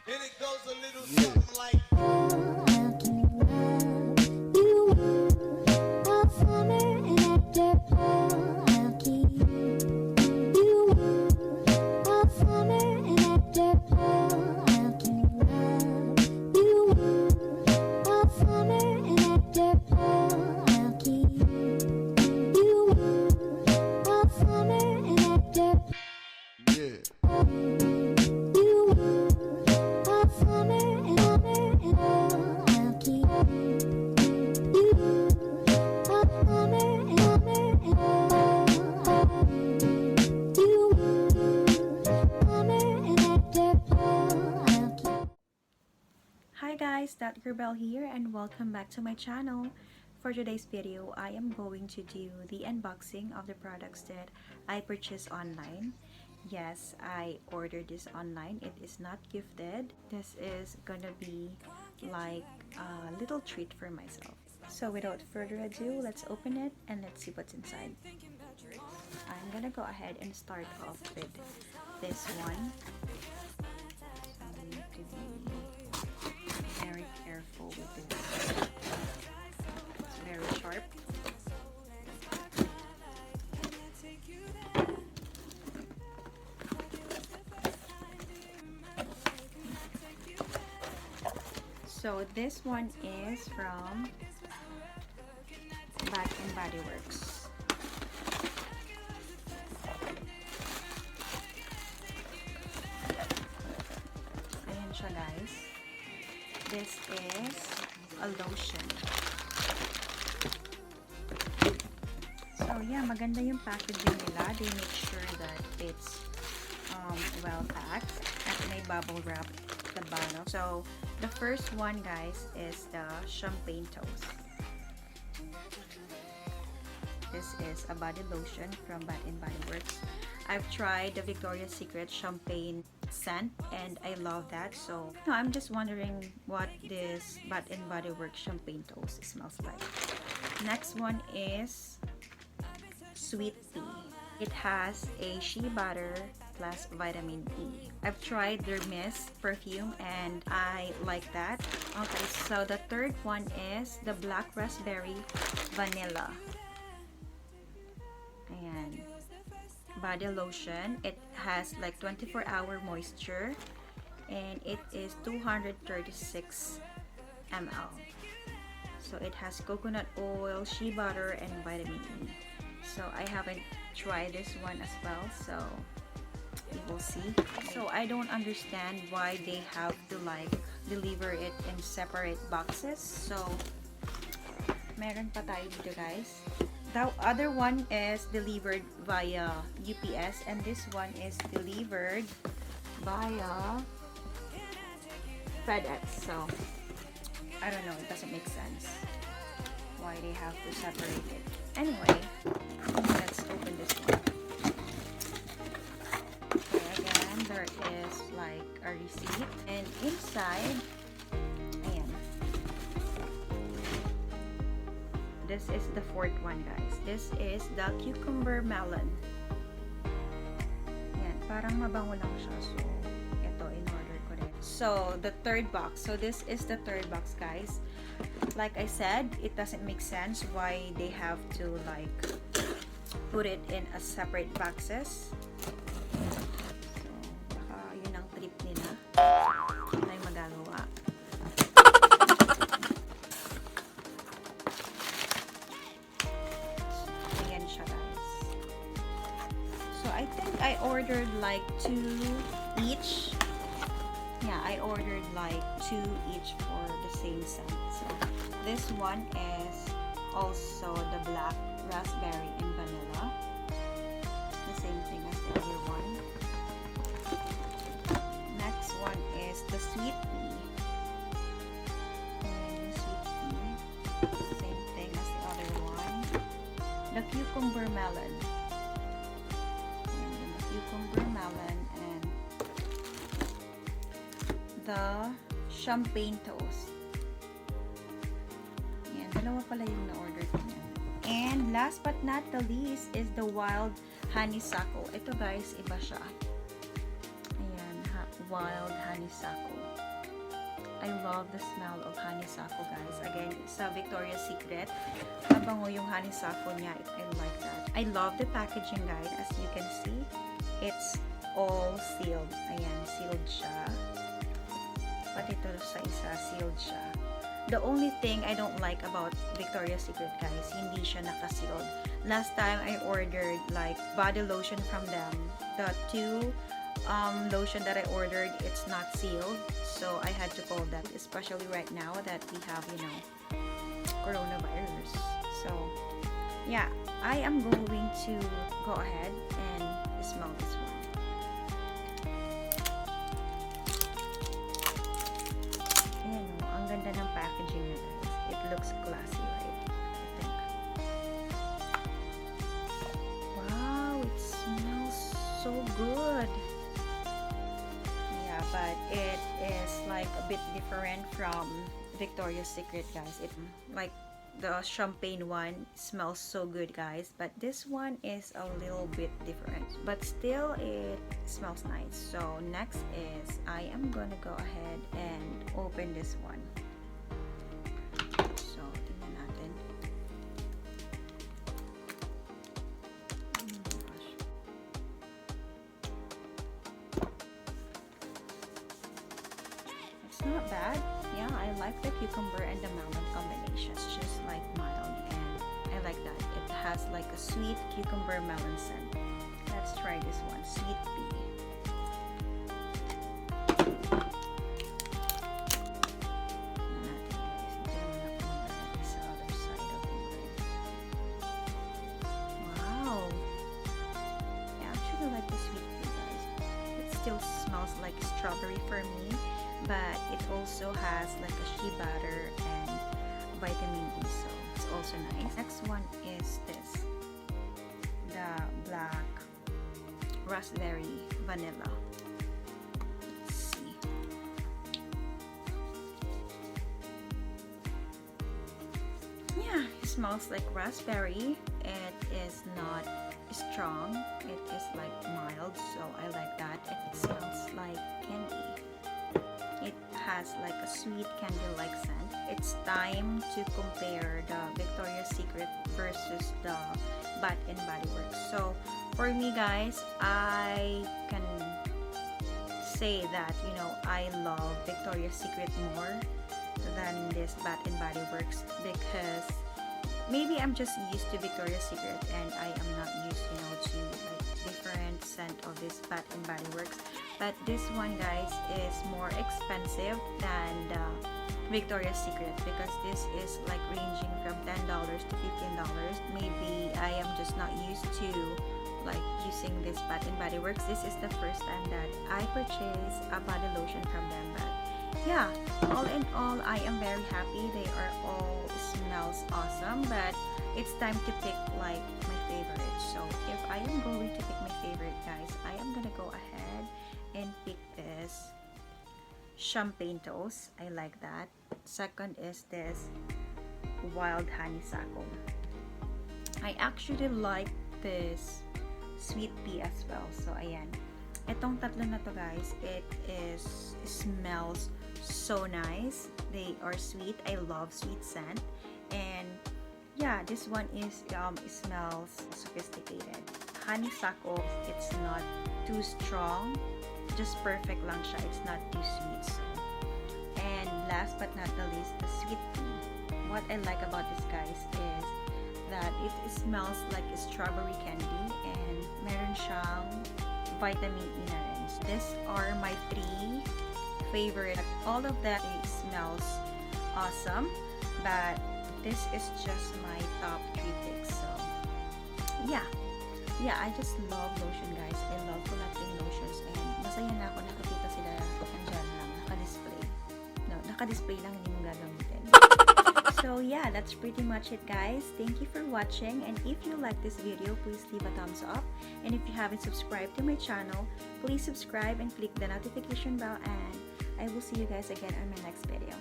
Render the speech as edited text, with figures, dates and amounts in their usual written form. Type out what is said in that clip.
And it goes a little something like Hi guys, Thatgirlbel here and welcome back to my channel. For today's video, I am going to do the unboxing of the products that I purchased online. Yes, I ordered this online. It is not gifted. This is gonna be like a little treat for myself. So without further ado, let's open it and let's see what's inside. I'm gonna go ahead and start off with this one. So we need to be very careful with this. It's very sharp. So this one is from Bath and Body Works. Ayan siya guys. This is a lotion. So yeah, maganda yung packaging nila. They make sure that it's well packed at may bubble wrap the bottom. So the first one guys is the champagne toast. This is a body lotion from Bath and Body Works. I've tried the Victoria's Secret champagne scent and I love that. So I'm just wondering what this Bath and Body Works champagne toast smells like. Next one is sweet tea. It has a shea butter plus vitamin E. I've tried their mist perfume and I like that. Okay, so the third one is the black raspberry vanilla. Ayan. Body lotion. It has like 24-hour moisture and it is 236 ml. So it has coconut oil, shea butter, and vitamin E. So I haven't tried this one as well, so we will see. So I don't understand why they have to like deliver it in separate boxes. So meron pa tayo dito guys. The other one is delivered via UPS and this one is delivered via FedEx. So I don't know, it doesn't make sense why they have to separate it. Anyway, let's open this one. Okay, again, there is like a receipt and inside, ayan. This is the fourth one guys. This is the cucumber melon. Ayan, parang mabango lang siya. So, ito, in-order ko rin. So, the third box. So, this is the third box guys. Like I said, it doesn't make sense why they have to like put it in a separate boxes. So, baka yun ang trip nila. Ay magagawa. Ayan siya guys. So, I think I ordered like 2 each. Yeah, I ordered like 2 each for the same scent. So this one is also the black raspberry and vanilla. The same thing as the other one. Next one is the sweet tea. And sweet tea. Same thing as the other one. The cucumber melon. And then the cucumber melon and the champagne toast. Ayan, dalawa pala yung na-order ko niya. And last but not the least is the wild honeysuckle. Ito guys, iba siya. Ayan, wild honeysuckle. I love the smell of honeysuckle, guys. Again, sa Victoria's Secret, mabango yung honeysuckle niya. I like that. I love the packaging, guys. As you can see, it's all sealed. Ayan, sealed siya. Pati ito sa isa, sealed siya. The only thing I don't like about Victoria's Secret, guys, hindi siya naka-sealed. Last time I ordered like body lotion from them. The two lotion that I ordered, it's not sealed, so I had to call them, especially right now that we have, you know, coronavirus. So yeah, I am going to go ahead and smell this one. Ayan o, ang ganda ng packaging niya, guys. It looks classy, right? I think. Wow, it smells so good. But it is like a bit different from Victoria's Secret, guys. It like the champagne one smells so good, guys, but this one is a little bit different, but still it smells nice. So next is I am gonna go ahead and open this one. So tingnan natin. Not bad. Yeah, I like the cucumber and the melon combination. It's just like mild, and I like that. It has like a sweet cucumber melon scent. Let's try this one, sweet pea. Wow, I actually like the sweet pea, guys. It still smells like strawberry for me, but it also has like a shea butter and vitamin E, so it's also nice. Next one is this, the black raspberry vanilla. Let's see. Yeah, it smells like raspberry. It is not strong, it is like mild, so I like that. It smells like candy. It has like a sweet candy-like scent. It's time to compare the Victoria's Secret versus the Bath and Body Works. So for me, guys, I can say that, you know, I love Victoria's Secret more than this Bath and Body Works, because maybe I'm just used to Victoria's Secret and I am not used, you know, to like different scent of this Bath and Body Works. But this one, guys, is more expensive than the Victoria's Secret, because this is like ranging from $10 to $15. Maybe I am just not used to like using this Bath and Body Works. This is the first time that I purchased a body lotion from them. But yeah, all in all, I am very happy. They are all smells awesome, but it's time to pick like my favorite. So if I am going to pick my favorite, guys, I am gonna go ahead and pick this champagne toast. I like that. Second is this wild honeysuckle. I actually like this sweet pea as well. So ayan, etong tatlo na to, guys, it smells so nice. They are sweet. I love sweet scent. And yeah, this one is it smells sophisticated. Honeysuckle, it's not too strong, just perfect lang siya. It's not too sweet. So. And last but not the least, the sweet pea. What I like about this, guys, is that it smells like a strawberry candy, and meron siyang vitamin E na rin. So these are my 3 favorite. All of that smells awesome, but this is just my top 3 picks. So yeah, I just love lotion, guys. I love collecting lotions, and masaya na ako nakikita sila andyan lang, naka-display. No, naka-display lang, hindi mo gagamitin. So yeah, that's pretty much it, guys. Thank you for watching, and if you like this video, please leave a thumbs up, and if you haven't subscribed to my channel, please subscribe and click the notification bell, and I will see you guys again on my next video.